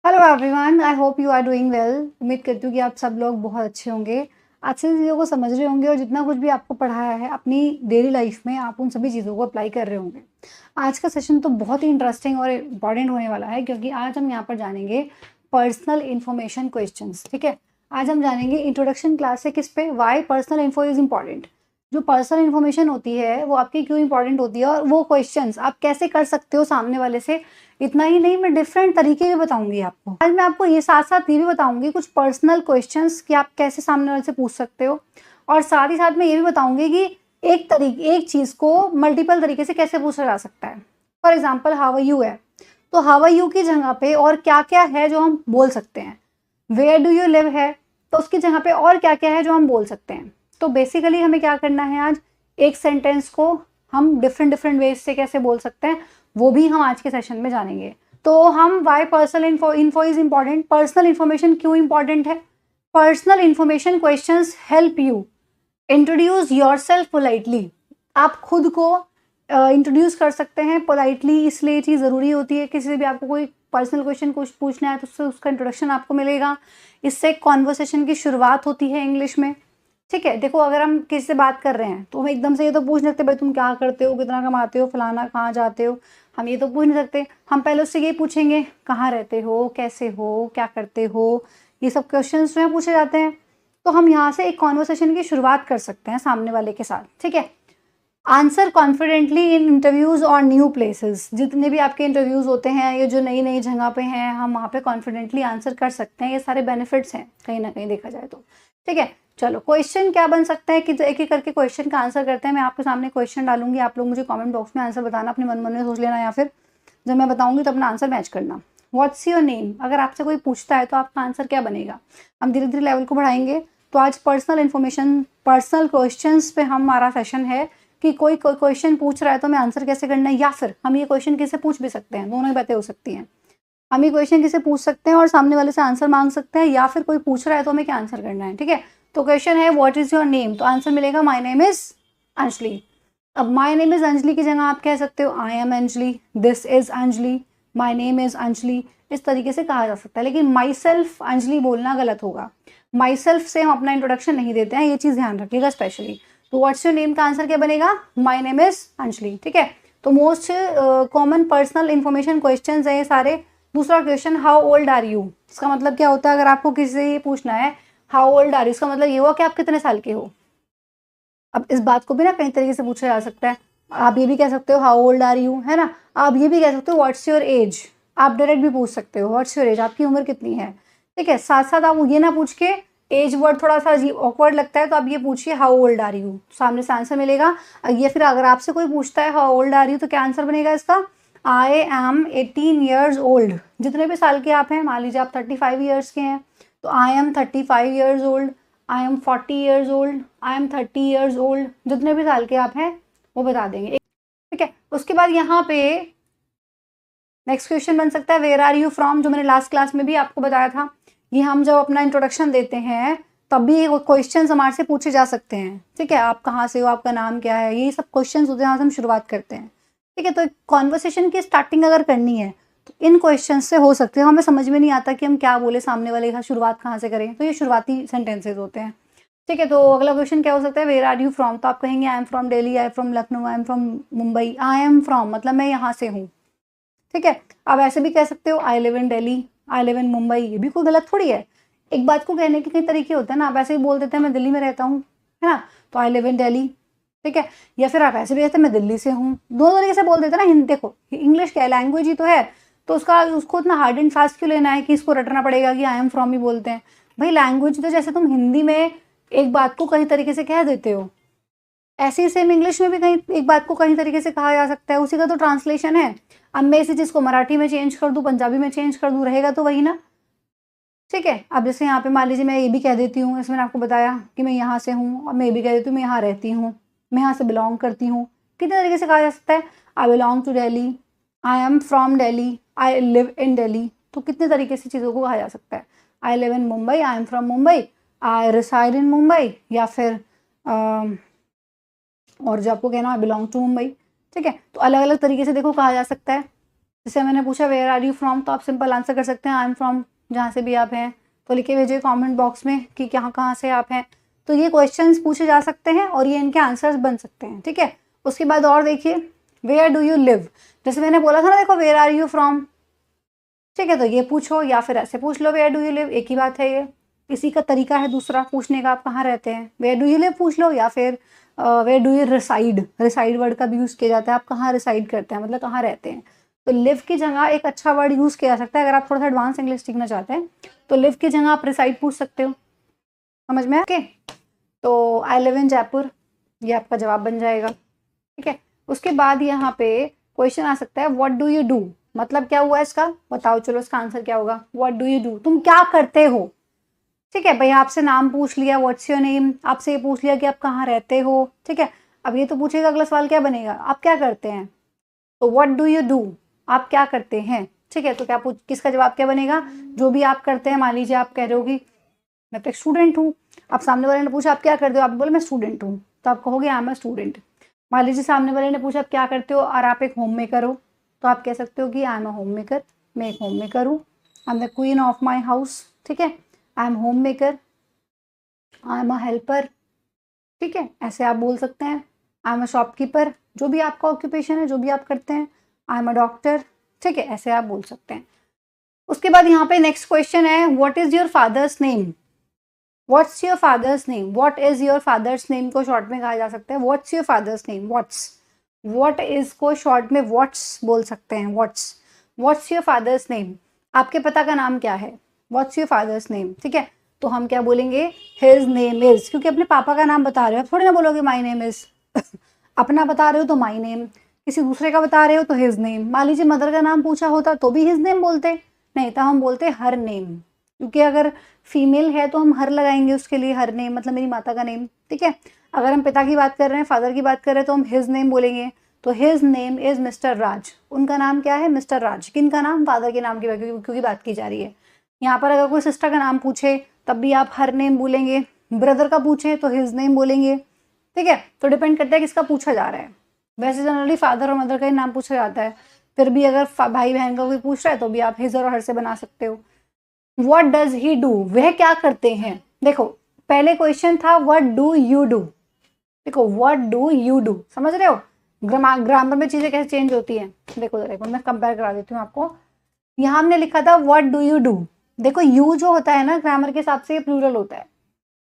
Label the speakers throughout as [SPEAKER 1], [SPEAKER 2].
[SPEAKER 1] Hello everyone, I hope you are doing well. उम्मीद करती हूँ कि आप सब लोग बहुत अच्छे होंगे, अच्छे से चीज़ों को समझ रहे होंगे और जितना कुछ भी आपको पढ़ाया है अपनी डेली लाइफ में आप उन सभी चीज़ों को अप्लाई कर रहे होंगे। आज का सेशन तो बहुत ही इंटरेस्टिंग और इम्पॉर्टेंट होने वाला है क्योंकि आज हम यहाँ पर जानेंगे पर्सनल इन्फॉर्मेशन क्वेश्चंस। ठीक है, आज हम जानेंगे इंट्रोडक्शन क्लास से किस पे, why personal info is important. जो पर्सनल इन्फॉर्मेशन होती है वो आपकी क्यों इंपॉर्टेंट होती है और वो क्वेश्चंस आप कैसे कर सकते हो सामने वाले से। इतना ही नहीं, मैं डिफरेंट तरीके भी बताऊंगी आपको। आज मैं आपको ये साथ साथ ये भी बताऊंगी कुछ पर्सनल क्वेश्चंस कि आप कैसे सामने वाले से पूछ सकते हो, और साथ ही साथ मैं ये भी बताऊंगी कि एक चीज को मल्टीपल तरीके से कैसे पूछा जा सकता है। For example how are you है, तो हाउ आर यू की जगह पे और क्या क्या है जो हम बोल सकते हैं। वेयर डू यू लिव है, तो उसकी जगह पे और क्या क्या है जो हम बोल सकते हैं। तो बेसिकली हमें क्या करना है, आज एक सेंटेंस को हम डिफरेंट डिफरेंट वेज से कैसे बोल सकते हैं वो भी हम आज के सेशन में जानेंगे। तो हम why personal info is important, personal information क्यों इंपॉर्टेंट है। Personal information questions help you introduce your self politely. आप खुद को इंट्रोड्यूस कर सकते हैं पोलाइटली, इसलिए चीज़ ज़रूरी होती है। किसी से भी आपको कोई पर्सनल क्वेश्चन कुछ पूछना है तो उससे उसका इंट्रोडक्शन आपको मिलेगा। इससे कॉन्वर्सेशन की शुरुआत होती है इंग्लिश में। ठीक है, देखो अगर हम किसी से बात कर रहे हैं तो हम एकदम से ये तो पूछ नहीं सकते भाई तुम क्या करते हो, कितना कमाते हो, फलाना कहाँ जाते हो। हम ये तो पूछ नहीं सकते। हम पहले उससे ये पूछेंगे कहाँ रहते हो, कैसे हो, क्या करते हो। ये सब क्वेश्चन जो है पूछे जाते हैं। तो हम यहाँ से एक कॉन्वर्सेशन की शुरुआत कर सकते हैं सामने वाले के साथ। ठीक है, आंसर कॉन्फिडेंटली इन इंटरव्यूज और न्यू प्लेसेस। जितने भी आपके इंटरव्यूज होते हैं, ये जो नई नई जगह पे हैं, हम वहाँ पे कॉन्फिडेंटली आंसर कर सकते हैं। ये सारे बेनिफिट्स हैं कहीं ना कहीं देखा जाए तो। ठीक है, चलो क्वेश्चन क्या बन सकता है कि एक एक करके क्वेश्चन का आंसर करते हैं। मैं आपके सामने क्वेश्चन डालूंगी, आप लोग मुझे कमेंट बॉक्स में आंसर बताना, अपने मन में सोच लेना या फिर जब मैं बताऊंगी तो अपना आंसर मैच करना। व्हाट्स योर नेम, अगर आपसे कोई पूछता है तो आपका आंसर क्या बनेगा। हम धीरे धीरे लेवल को बढ़ाएंगे। तो आज पर्सनल इन्फॉर्मेशन, पर्सनल क्वेश्चंस पे हमारा सेशन है कि कोई क्वेश्चन पूछ रहा है तो हमें आंसर कैसे करना है, या फिर हम ये क्वेश्चन किससे पूछ भी सकते हैं। दोनों ही बातें हो सकती हैं। हम ये क्वेश्चन किसे पूछ सकते हैं और सामने वाले से आंसर मांग सकते हैं, या फिर कोई पूछ रहा है तो हमें क्या आंसर करना है। ठीक है, तो क्वेश्चन है व्हाट इज योर नेम, तो आंसर मिलेगा माय नेम इज अंजलि। अब माय नेम इज अंजलि की जगह आप कह सकते हो I am Anjali, this is Anjali, my name is Anjali. इस तरीके से कहा जा सकता है, लेकिन माई सेल्फ अंजलि बोलना गलत होगा। माई सेल्फ से हम अपना इंट्रोडक्शन नहीं देते हैं, ये चीज़ ध्यान रखिएगा स्पेशली। तो व्हाट्स योर नेम का आंसर क्या बनेगा, माय नेम इज अंजलि। ठीक है, तो most common personal information question है ये सारे। दूसरा question how old are you, इसका मतलब क्या होता है। अगर आपको किसी से ये पूछना है हाउ ओल्ड आर यू, इसका मतलब ये हुआ कि आप कितने साल के हो। अब इस बात को भी ना कई तरीके से पूछा जा सकता है। आप ये भी कह सकते हो हाउ ओल्ड आर यू, है ना। आप ये भी कह सकते हो व्हाट्स योर एज, आप डायरेक्ट भी पूछ सकते हो व्हाट्स योर एज, आपकी उम्र कितनी है। ठीक है, साथ साथ आप ये ना पूछ के, एज वर्ड थोड़ा सा ऑकवर्ड लगता है तो आप ये पूछिए हाउ ओल्ड आर यू, सामने से आंसर मिलेगा। ये फिर अगर आपसे कोई पूछता है हाउ ओल्ड आर यू तो क्या आंसर बनेगा इसका, आई एम 18 ईयर्स ओल्ड। जितने भी साल के आप हैं, मान लीजिए आप 35 ईयर्स के हैं तो I am 35 years old, I am 40 years old, I am 30 years old. जितने भी साल के आप हैं वो बता देंगे। ठीक है, उसके बाद यहाँ पे नेक्स्ट क्वेश्चन बन सकता है वेयर आर यू फ्रॉम, जो मैंने लास्ट क्लास में भी आपको बताया था। ये हम जब अपना इंट्रोडक्शन देते हैं तब भी क्वेश्चन हमारे से पूछे जा सकते हैं। ठीक है, आप कहाँ से हो, आपका नाम क्या है, ये सब क्वेश्चन होते हैं जहाँ से हम शुरुआत करते हैं। ठीक है, तो कॉन्वर्सेशन की स्टार्टिंग अगर करनी है तो इन क्वेश्चन से हो सकते हैं। हमें समझ में नहीं आता कि हम क्या बोले सामने वाले का, शुरुआत कहाँ से करें, तो ये शुरुआती सेंटेंसेज होते हैं। ठीक है, तो अगला क्वेश्चन क्या हो सकता है वेयर आर यू फ्रॉम, तो आप कहेंगे आई am from Delhi, I am from Lucknow, I am from Mumbai. I am from मतलब मैं यहाँ से हूँ। ठीक है, आप ऐसे भी कह सकते हो आई live in Delhi, I live in Mumbai, ये भी कोई गलत थोड़ी है। एक बात को कहने के कई तरीके होते हैं ना, आप ऐसे ही बोल देते हैं मैं दिल्ली में रहता हूँ, है ना, तो आई लिव इन दिल्ली। ठीक है, या फिर आप ऐसे भी कहते हैं मैं दिल्ली से हूँ, दो तरीके से बोल देते हैं ना। हिंदी देखो, इंग्लिश क्या है, लैंग्वेज ही तो है, तो उसको इतना हार्ड एंड फास्ट क्यों लेना है कि इसको रटना पड़ेगा कि आई एम फ्रॉम ही बोलते हैं। भाई लैंग्वेज तो जैसे तुम हिंदी में एक बात को कई तरीके से कह देते हो, ऐसे ही सेम इंग्लिश में भी कहीं एक बात को कई तरीके से कहा जा सकता है, उसी का तो ट्रांसलेशन है। अब मैं इसी चीज को मराठी में चेंज कर दूं, पंजाबी में चेंज कर दूं, रहेगा तो वही ना। ठीक है, अब जैसे यहाँ पे मान लीजिए मैं ये भी कह देती हूँ, इसमें आपको बताया कि मैं यहाँ से हूँ, और मैं ये भी कह देती हूँ मैं यहाँ रहती हूँ, मैं यहाँ से बिलोंग करती हूँ। कितने तरीके से कहा जा सकता है, I belong to Delhi, I am from Delhi, I live in Delhi. तो कितने तरीके से चीज़ों को कहा जा सकता है। I live in Mumbai, I am from Mumbai, I reside in Mumbai, या फिर और जो आपको कहना है बिलोंग टू मुंबई। ठीक है, तो अलग अलग तरीके से देखो कहा जा सकता है। जैसे मैंने पूछा वेयर आर यू फ्रॉम, तो आप सिंपल आंसर कर सकते हैं आई एम फ्रॉम, जहाँ से भी आप हैं तो लिख के भेजिए कमेंट बॉक्स में कि कहाँ से आप हैं। तो ये क्वेश्चंस पूछे जा सकते हैं और ये इनके आंसर्स बन सकते हैं, ठीक है। उसके बाद और देखिए, वेयर डू यू लिव, जैसे मैंने बोला था ना, देखो वेयर आर यू फ्रॉम, ठीक है, तो ये पूछो या फिर ऐसे पूछ लो वेयर डू यू लिव, एक ही बात है ये। इसी का तरीका है दूसरा पूछने का, आप कहाँ रहते हैं, वेयर डू यू लिव पूछ लो, या फिर where do you reside, reside word का भी यूज़ किया जाता है, आप कहाँ रिसाइड करते हैं, मतलब कहाँ रहते हैं। तो लिव की जगह एक अच्छा वर्ड यूज़ किया जा सकता है, अगर आप थोड़ा सा एडवांस इंग्लिश सीखना चाहते हैं तो लिव की जगह आप रिसाइड पूछ सकते हो, समझ में ओके। तो आई लिव इन जयपुर, ये आपका जवाब बन जाएगा, ठीक है। उसके बाद यहाँ पे क्वेश्चन आ सकता है व्हाट डू यू डू, मतलब क्या हुआ इसका, बताओ, चलो इसका आंसर क्या होगा, व्हाट डू यू डू, तुम क्या करते हो, ठीक है। भाई आपसे नाम पूछ लिया, व्हाट्स योर नेम, आपसे ये पूछ लिया कि आप कहाँ रहते हो, ठीक है। अब ये तो पूछेगा अगला सवाल क्या बनेगा, आप क्या करते हैं, तो व्हाट डू यू डू, आप क्या करते हैं, ठीक है। तो क्या पूछ, किसका जवाब क्या बनेगा, जो भी आप करते हैं। मान लीजिए आप कह रहे हो कि मैं तो एक स्टूडेंट हूँ, आप सामने वाले ने पूछा आप क्या करते हो, आप बोले मैं स्टूडेंट हूँ, तो आप कहोगे आई एम अ स्टूडेंट। मान लीजिए सामने वाले ने पूछा आप क्या करते हो और आप एक होम मेकर हो, तो आप कह सकते हो कि आई एम अ होम मेकर, मैं एक होम मेकर हूँ, I am the queen of my house, ठीक है, I am home maker, I am a helper, ठीक है, ऐसे आप बोल सकते हैं। आई एम अ शॉपकीपर, जो भी आपका ऑक्यूपेशन है, जो भी आप करते हैं, आई एम अ डॉक्टर, ठीक है, ऐसे आप बोल सकते हैं। उसके बाद यहाँ पे नेक्स्ट क्वेश्चन है what is your father's name, what's your father's name, what is your father's name को शॉर्ट में कहा जा सकता है what's your father's name, what is को शॉर्ट में व्हाट्स बोल सकते हैं, व्हाट्स योर फादर्स नेम, आपके पिता का नाम क्या है, व्हाट्स योर फादर्स नेम, ठीक है। तो हम क्या बोलेंगे, हिज नेम इज, क्योंकि अपने पापा का नाम बता रहे हो, आप थोड़ी ना बोलोगे माई नेम इज अपना बता रहे हो तो माई नेम, किसी दूसरे का बता रहे हो तो हिज नेम। मान लीजिए मदर का नाम पूछा होता तो भी हिज नेम बोलते, नहीं तो हम बोलते हर नेम, क्योंकि अगर फीमेल है तो हम हर लगाएंगे उसके लिए, हर नेम मतलब मेरी माता का नेम, ठीक है। अगर हम पिता की बात कर रहे हैं, फादर की बात कर रहे हैं, तो हम हिज नेम बोलेंगे। तो हिज नेम इज मिस्टर राज, उनका नाम क्या है, मिस्टर राज, किनका नाम, फादर के नाम की, क्योंकि बात की जा रही है। यहाँ पर अगर कोई सिस्टर का नाम पूछे तब भी आप हर नेम बोलेंगे, ब्रदर का पूछे तो हिज नेम बोलेंगे, ठीक है। तो डिपेंड करता है किसका पूछा जा रहा है, वैसे जनरली फादर और मदर का ही नाम पूछा जाता है, फिर भी अगर भाई बहन का कोई पूछ रहा है तो भी आप हिज और हर से बना सकते हो। व्हाट डज ही डू, वह क्या करते हैं, देखो पहले क्वेश्चन था व्हाट डू यू डू, देखो व्हाट डू यू डू, समझ रहे हो ग्रामर में चीजें कैसे चेंज होती हैं। देखो देखो मैं कंपेयर करा देती हूँ आपको, यहाँ हमने लिखा था व्हाट डू यू डू, देखो यू जो होता है ना ग्रामर के हिसाब से ये प्लूरल होता है,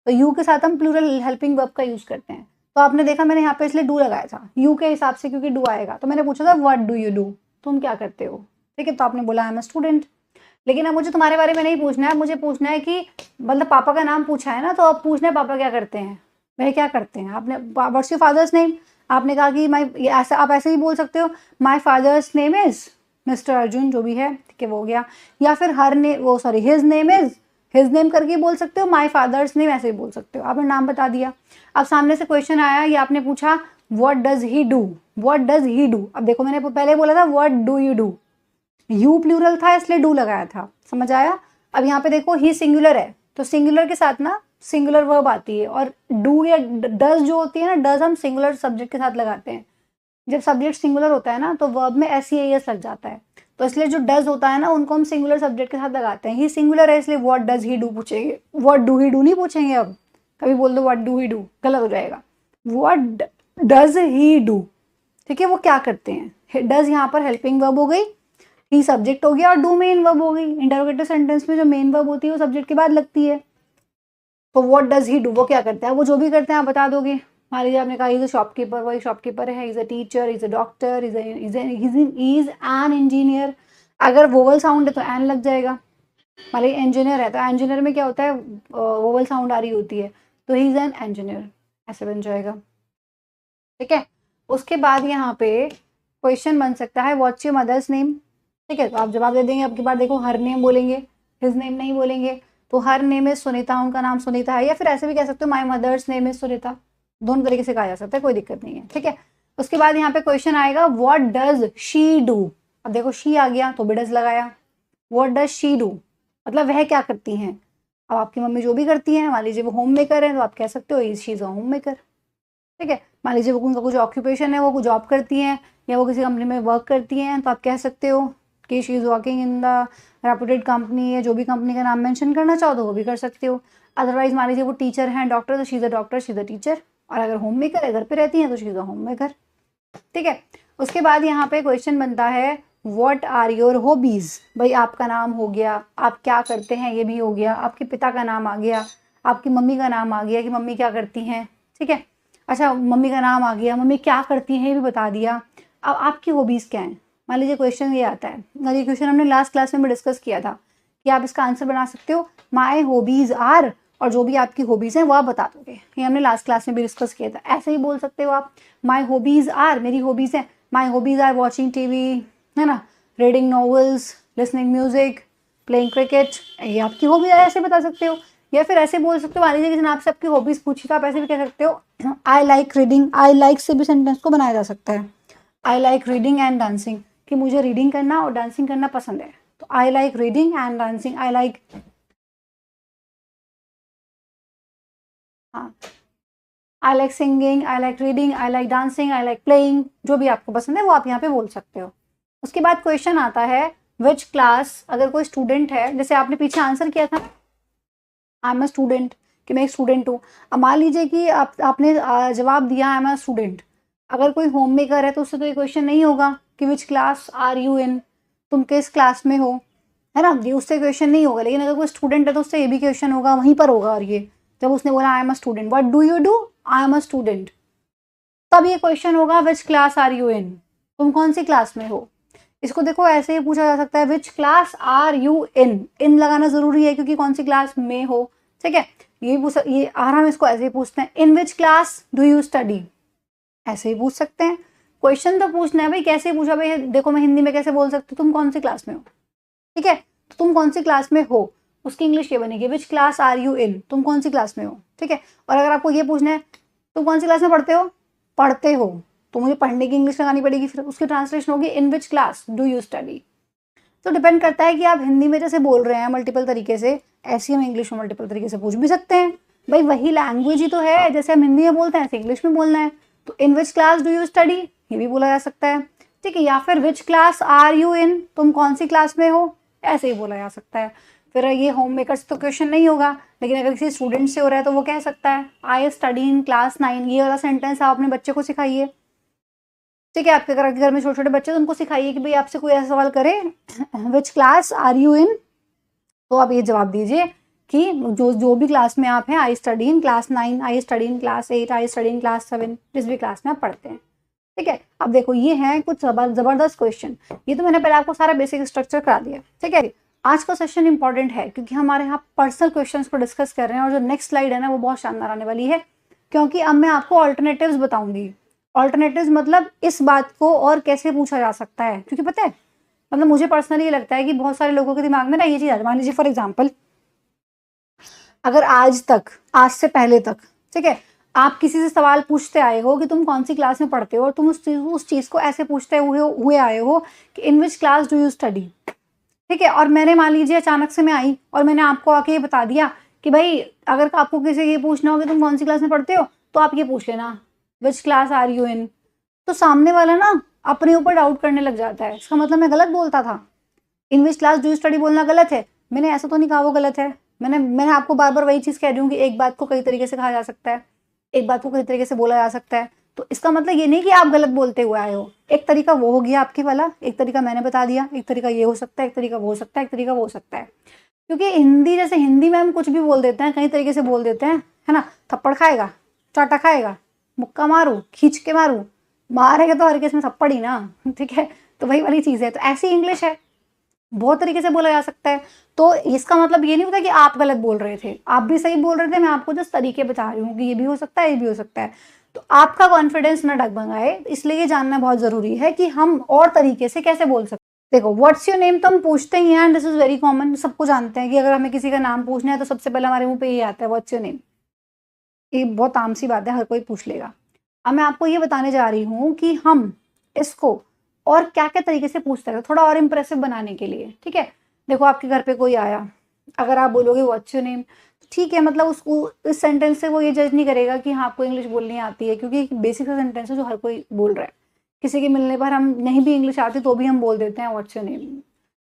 [SPEAKER 1] तो यू के साथ हम प्लूरल हेल्पिंग वर्ब का यूज करते हैं। तो आपने देखा मैंने यहाँ पे इसलिए डू लगाया था यू के हिसाब से, क्योंकि डू आएगा। तो मैंने पूछा था व्हाट डू यू डू, तुम क्या करते हो, ठीक है। तो आपने बोला आई एम अ स्टूडेंट, लेकिन अब मुझे तुम्हारे बारे में नहीं पूछना है, मुझे पूछना है कि मतलब पापा का नाम पूछा है ना, तो अब पूछना है पापा क्या करते हैं, वह क्या करते हैं। आपने व्हाट्स योर फादर्स नेम, आपने कहा कि माई, ऐसा आप ऐसे ही बोल सकते हो my father's name is mister Arjun, जो भी है, ठीक है, वो हो गया। या फिर हर ने वो sorry his name is, his name करके बोल सकते हो, माई फादर्स नेम ऐसे ही बोल सकते हो, आपने नाम बता दिया। अब सामने से क्वेश्चन आया, ये आपने पूछा what does he do, what does he do. अब देखो मैंने पहले बोला था what do you do, you plural था इसलिए डू लगाया था, समझ आया। अब यहाँ पे देखो ही सिंगुलर है, तो सिंगुलर के साथ ना सिंगुलर वर्ब आती है, और डू या डज जो होती है ना, डज हम सिंगुलर सब्जेक्ट के साथ लगाते हैं। जब सब्जेक्ट सिंगुलर होता है ना तो वर्ब में एस ई एस लग जाता है, तो इसलिए जो डज होता है ना उनको हम सिंगुलर सब्जेक्ट के साथ लगाते हैं। ही सिंगुलर है इसलिए व्हाट डज ही डू पूछेंगे, व्हाट डू ही डू नहीं पूछेंगे। अब कभी बोल दो व्हाट डू ही डू, गलत हो जाएगा, व्हाट डज ही डू, ठीक है, वो क्या करते हैं। डज यहाँ पर हेल्पिंग वर्ब हो गई, ही सब्जेक्ट हो गया और डू मेन वर्ब हो गई। इंटरोगेटिव सेंटेंस में जो मेन वर्ब होती है वो सब्जेक्ट के बाद लगती है। तो व्हाट डज ही डू, वो क्या करता है, वो जो भी करते हैं आप बता दोगे। मान लीजिए आपने कहा इज अ शॉपकीपर, वही शॉपकीपर है, is a teacher, is a doctor, is an engineer. अगर वोवल साउंड है तो एन लग जाएगा। मान लीजिए इंजीनियर है तो इंजीनियर में क्या होता है, वोवल साउंड आ रही होती है, तो ही इज एन इंजीनियर, ऐसे बन जाएगा, ठीक है। उसके बाद यहाँ पे क्वेश्चन बन सकता है व्हाट्स योर मदर्स नेम, ठीक है, तो आप जवाब दे देंगे। अब की बार देखो हर नेम बोलेंगे, हिज नेम नहीं बोलेंगे। तो हर नेम इज सुनीता, उनका नाम सुनीता है, या फिर ऐसे भी कह सकते हो my mother's name is Sunita, दोनों तरीके से कहा जा सकता है, कोई दिक्कत नहीं है, ठीक है। उसके बाद यहाँ पे क्वेश्चन आएगा व्हाट डज शी डू। अब देखो शी आ गया तो भी डज लगाया, व्हाट डज शी डू मतलब वह क्या करती हैं। अब आपकी मम्मी जो भी करती हैं, मान लीजिए वो होम मेकर है तो आप कह सकते हो she is a home maker, ठीक है। मान लीजिए वो उनका कुछ ऑक्यूपेशन है, वो कुछ जॉब करती हैं या वो किसी कंपनी में वर्क करती हैं, तो आप कह सकते हो कि she is working in the reputed company, या जो भी कंपनी का नाम मेंशन करना चाहो तो वो भी कर सकते हो। अदरवाइज मान लीजिए वो टीचर हैं, डॉक्टर, तो she is a doctor, she is a teacher. और अगर होम मेकर है, घर पे रहती हैं, तो she is a home maker. ठीक है। उसके बाद यहाँ पे क्वेश्चन बनता है व्हाट आर योर हॉबीज। भाई आपका नाम हो गया, आप क्या करते हैं ये भी हो गया, आपके पिता का नाम आ गया, आपकी मम्मी का नाम आ गया कि मम्मी क्या करती हैं। ठीक है। अच्छा, मम्मी का नाम आ गया, मम्मी क्या करती हैं ये भी बता दिया। अब आपकी हॉबीज क्या हैं। मान लीजिए क्वेश्चन ये आता है, और ये क्वेश्चन हमने लास्ट क्लास में भी डिस्कस किया था कि आप इसका आंसर बना सकते हो माई हॉबीज आर, और जो भी आपकी हॉबीज हैं वो आप बता दोगे। ये हमने लास्ट क्लास में भी डिस्कस किया था। ऐसे ही बोल सकते हो आप, माई हॉबीज आर, मेरी हॉबीज हैं, my hobbies are watching TV, है ना, reading novels, listening music, playing cricket, ये आपकी हॉबी है, ऐसे बता सकते हो। या फिर ऐसे बोल सकते हो, मान लीजिए किसी ने आपसे आपकी हॉबीज पूछी तो आप ऐसे भी कह सकते हो आई लाइक रीडिंग। आई लाइक से भी सेंटेंस को बनाया जा सकता है। आई लाइक रीडिंग एंड डांसिंग, कि मुझे रीडिंग करना और डांसिंग करना पसंद है, तो I like reading and dancing. I like, हाँ, I like singing, I like reading, I like dancing, I like playing, जो भी आपको पसंद है वो आप यहाँ पे बोल सकते हो। उसके बाद क्वेश्चन आता है विच क्लास। अगर कोई स्टूडेंट है, जैसे आपने पीछे आंसर किया था आई एम अ स्टूडेंट, कि मैं एक स्टूडेंट हूँ। अब मान लीजिए कि आपने जवाब दिया आई एम अ स्टूडेंट। अगर कोई होम मेकर है तो उससे तो ये क्वेश्चन नहीं होगा कि which class are you in, तुम किस क्लास में हो, है ना, ये उससे क्वेश्चन नहीं होगा। लेकिन अगर कोई स्टूडेंट है तो उससे ये भी क्वेश्चन होगा, वहीं पर होगा। और ये जब उसने बोला I am a student, what do you do, I am a student, तब ये क्वेश्चन होगा which class are you in, तुम कौन सी क्लास में हो। इसको देखो ऐसे ही पूछा जा सकता है which class are you in लगाना जरूरी है क्योंकि कौन सी क्लास में हो। ठीक है। ये पूछ, ये आराम इसको ऐसे ही पूछते हैं, in which class do you study, ऐसे ही पूछ सकते हैं। क्वेश्चन तो पूछना है भाई, कैसे पूछा भाई, देखो मैं हिंदी में कैसे बोल सकती हूँ तुम कौन सी क्लास में हो। ठीक है, तो तुम कौन सी क्लास में हो, उसकी इंग्लिश ये बनेगी which class are you in, तुम कौन सी क्लास में हो। ठीक है। और अगर आपको ये पूछना है तुम कौन सी क्लास में पढ़ते हो, तो मुझे पढ़ने की इंग्लिश लगानी पड़ेगी, फिर उसकी ट्रांसलेशन होगी in which class do you study. तो डिपेंड करता है कि आप हिंदी में जैसे बोल रहे हैं मल्टीपल तरीके से, ऐसे हम इंग्लिश में मल्टीपल तरीके से पूछ भी सकते हैं। भाई वही लैंग्वेज ही तो है, जैसे हम हिंदी में बोलते हैं ऐसे इंग्लिश में बोलना है। तो in which class do you study ये भी बोला जा सकता है। ठीक है। या फिर which class are you in, तुम कौन सी क्लास में हो, ऐसे ही बोला जा सकता है। फिर ये होम मेकर्स तो क्वेश्चन नहीं होगा, लेकिन अगर किसी स्टूडेंट से हो रहा है तो वो कह सकता है आई स्टडी इन क्लास 9। ये वाला सेंटेंस आप अपने बच्चे को सिखाइए। ठीक है। आपके घर में छोटे छोटे बच्चे, तो उनको सिखाइए कि भाई आपसे कोई ऐसा सवाल करे which class are you in, तो आप ये जवाब दीजिए कि जो जो भी क्लास में आप हैं, I study in class 9, I study in class 8, I study in class 7, जिस भी क्लास में आप पढ़ते हैं। ठीक है। अब देखो ये है कुछ जबरदस्त क्वेश्चन। ये तो मैंने पहले आपको सारा बेसिक स्ट्रक्चर करा दिया। ठीक है। आज का सेशन इंपॉर्टेंट है क्योंकि हमारे यहाँ पर्सनल क्वेश्चंस को डिस्कस कर रहे हैं, और जो नेक्स्ट स्लाइड है ना वो बहुत शानदार आने वाली है, क्योंकि अब मैं आपको ऑल्टरनेटिव्स बताऊंगी। ऑल्टरनेटिव्स मतलब इस बात को और कैसे पूछा जा सकता है, क्योंकि पता है मतलब मुझे पर्सनली ये लगता है कि बहुत सारे लोगों के दिमाग में ना ये चीज आ, मान लीजिए फॉर एग्जाम्पल, अगर आज से पहले तक, ठीक है, आप किसी से सवाल पूछते आए हो कि तुम कौन सी क्लास में पढ़ते हो, और तुम उस चीज को ऐसे पूछते हुए आए हो कि in which class do you study. ठीक है। और मैंने मान लीजिए अचानक से मैं आई और मैंने आपको आके ये बता दिया कि भाई अगर आपको किसी ये पूछना हो कि तुम कौन सी क्लास में पढ़ते हो, तो आप ये पूछ लेना which class are you in. तो सामने वाला ना अपने ऊपर डाउट करने लग जाता है, इसका मतलब मैं गलत बोलता था, in which class do you study बोलना गलत है। मैंने ऐसा तो नहीं कहा वो गलत है। मैंने आपको बार बार वही चीज कह रही हूँ कि एक बात को कई तरीके से कहा जा सकता है, एक बात को कई तरीके से बोला जा सकता है। तो इसका मतलब ये नहीं कि आप गलत बोलते हुए आए हो। एक तरीका वो हो गया आपके वाला, एक तरीका मैंने बता दिया, एक तरीका ये हो सकता है, एक तरीका वो हो सकता है, एक तरीका वो हो सकता है। क्योंकि हिंदी जैसे हिंदी में हम कुछ भी बोल देते हैं, कई तरीके से बोल देते हैं, है ना। थप्पड़ खाएगा, चाटा खाएगा, मुक्का मारू, खींच के मारू, मारेगा तो हर केस में थप्पड़ ही ना। ठीक है। तो वही वाली चीज है। तो ऐसी इंग्लिश है, बहुत तरीके से बोला जा सकता है। तो इसका मतलब ये नहीं होता कि आप गलत बोल रहे थे, आप भी सही बोल रहे थे। मैं आपको जिस तरीके बता रही हूँ कि ये भी हो सकता है, ये भी हो सकता है। तो आपका कॉन्फिडेंस ना डगमगाए, इसलिए ये जानना बहुत जरूरी है कि हम और तरीके से कैसे बोल सकते हैं। देखो व्हाट्स योर नेम तो हम पूछते ही हैं, दिस इज वेरी कॉमन, सबको जानते हैं कि अगर हमें किसी का नाम पूछना है तो सबसे पहले हमारे मुंह पे ये आता है व्हाट्स योर नेम। ये बहुत आम सी बात है, हर कोई पूछ लेगा। अब मैं आपको ये बताने जा रही हूँ कि हम इसको और क्या क्या तरीके से पूछ सकते हैं थोड़ा और इम्प्रेसिव बनाने के लिए। ठीक है। देखो आपके घर पे कोई आया, अगर आप बोलोगे व्हाट्स योर नेम, ठीक है, मतलब उसको इस सेंटेंस से वो ये जज नहीं करेगा कि हाँ आपको इंग्लिश बोलनी आती है, क्योंकि बेसिक सा सेंटेंस है जो हर कोई बोल रहा है। किसी के मिलने पर हम नहीं भी इंग्लिश आती तो भी हम बोल देते हैं व्हाट्स योर नेम।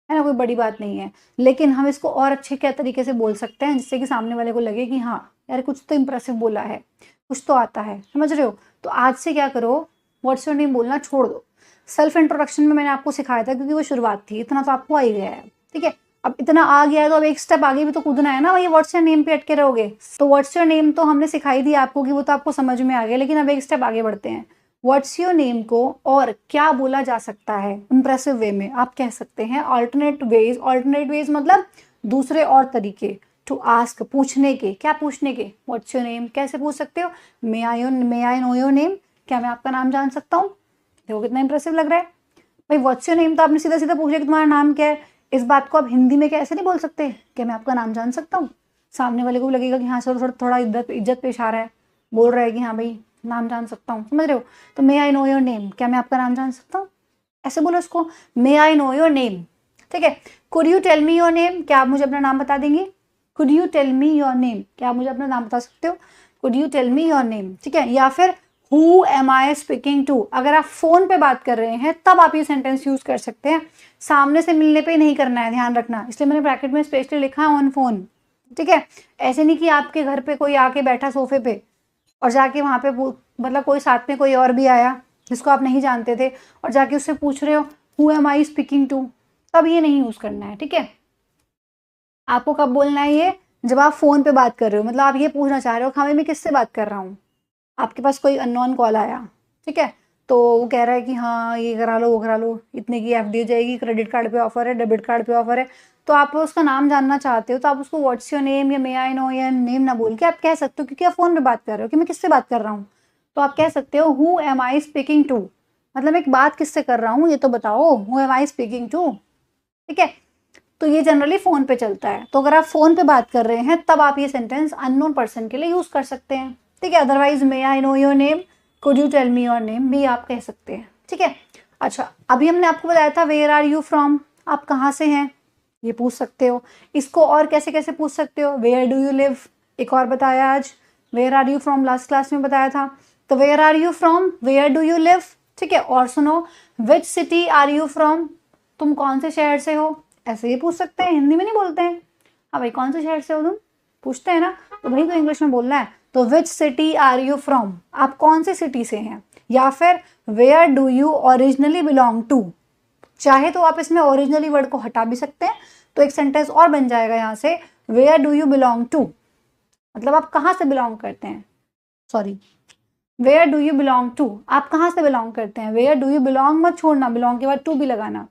[SPEAKER 1] है ना, कोई बड़ी बात नहीं है। लेकिन हम इसको और अच्छे क्या तरीके से बोल सकते हैं जिससे कि सामने वाले को लगे कि हाँ यार कुछ तो इंप्रेसिव बोला है, कुछ तो आता है, समझ रहे हो। तो आज से क्या करो, व्हाट्स योर नेम बोलना छोड़ दो। सेल्फ इंट्रोडक्शन में मैंने आपको सिखाया था क्योंकि वो शुरुआत थी, इतना तो आपको आ ही गया है, ठीक है। अब इतना आ गया है तो अब एक स्टेप आगे भी तो कूदना है ना, वही व्हाट्स योर नेम पे अटके रहोगे। तो व्हाट्स योर नेम तो हमने सिखाई दी आपको कि वो तो आपको समझ में आ गया, लेकिन अब एक स्टेप आगे बढ़ते हैं। व्हाट्स योर नेम को और क्या बोला जा सकता है इंप्रेसिव वे में, आप कह सकते हैं ऑल्टरनेट वेज। ऑल्टरनेट वेज मतलब दूसरे और तरीके। टू आस्क, पूछने के, क्या पूछने के, व्हाट्स योर नेम कैसे पूछ सकते हो, may I know your name, क्या मैं आपका नाम जान सकता हूँ। देखो कितना इंप्रेसिव लग रहा है भाई। व्हाट्स योर नेम तो आपने सीधा सीधा पूछ लिया कि तुम्हारा नाम क्या है। इस बात को आप हिंदी में कैसे नहीं बोल सकते कि मैं आपका नाम जान सकता हूँ। सामने वाले को भी लगेगा कि हाँ चलो थोड़ा इज्जत पेश आ रहा है, बोल रहा है कि हाँ भाई नाम जान सकता हूँ, समझ रहे हो। तो मे आई नो योर नेम, क्या मैं आपका नाम जान सकता हूँ, ऐसे बोलो उसको, may I know your name, ठीक है। Could you tell me your name, क्या आप मुझे अपना नाम बता देंगे। Could you tell me your name, क्या आप मुझे अपना नाम बता सकते हो। Could you tell me your name, ठीक है। या फिर who am I speaking to, अगर आप फोन पे बात कर रहे हैं तब आप ये सेंटेंस यूज कर सकते हैं, सामने से मिलने पे नहीं करना है, ध्यान रखना। इसलिए मैंने ब्रैकेट में स्पेशली लिखा है ऑन फोन, ठीक है। ऐसे नहीं कि आपके घर पे कोई आके बैठा सोफे पे और जाके वहां पे मतलब कोई साथ में कोई और भी आया जिसको आप नहीं जानते थे और जाके उससे पूछ रहे हो who am I speaking to, तब ये नहीं यूज करना है, ठीक है। आपको कब बोलना है ये, जब आप फोन पे बात कर रहे हो, मतलब आप ये पूछना चाह रहे हो हाँ मैं किससे बात कर रहा हूँ। आपके पास कोई अननोन कॉल आया, ठीक है, तो वो कह रहा है कि हाँ ये करा लो वो करा लो, इतने की एफडी हो जाएगी, क्रेडिट कार्ड पे ऑफर है, डेबिट कार्ड पे ऑफर है। तो आप उसका नाम जानना चाहते हो तो आप उसको व्हाट्स योर नेम या मे आई नो या नेम ना बोल के आप कह सकते हो, क्योंकि आप फोन पे बात कर रहे हो कि मैं किससे बात कर रहा हूँ। तो आप कह सकते हो who am I speaking to, मतलब एक बात किससे कर रहा हूँ ये तो बताओ, who am I speaking to, ठीक है। तो ये जनरली फोन पे चलता है। तो अगर आप फोन पे बात कर रहे हैं तब आप ये सेंटेंस अननोन पर्सन के लिए यूज कर सकते हैं, ठीक है। Otherwise may I know your name, could you tell me your name भी आप कह सकते हैं, ठीक है। अच्छा, अभी हमने आपको बताया था वेयर आर यू फ्रॉम, आप कहाँ से हैं, ये पूछ सकते हो। इसको और कैसे कैसे पूछ सकते हो, वेयर डू यू लिव, एक और बताया आज, where are you from last class में बताया था। तो where are you from, where do you live, ठीक है। और सुनो, which city are you from, तुम कौन से शहर से हो, ऐसे ही पूछ सकते हैं, हिंदी में नहीं बोलते हैं। हाँ भाई कौन से शहर से हो तुम, पूछते हैं ना, तो भाई तो इंग्लिश में बोलना है। तो which city are you from, आप कौन से सिटी से हैं। या फिर where do you originally belong to, चाहे तो आप इसमें ओरिजिनली वर्ड को हटा भी सकते हैं, तो एक सेंटेंस और बन जाएगा यहाँ से, where do you belong to, मतलब आप कहाँ से बिलोंग करते हैं, sorry where do you belong to, आप कहाँ से बिलोंग करते हैं। वेयर डू यू बिलोंग मत छोड़ना, बिलोंग के बाद टू भी लगाना,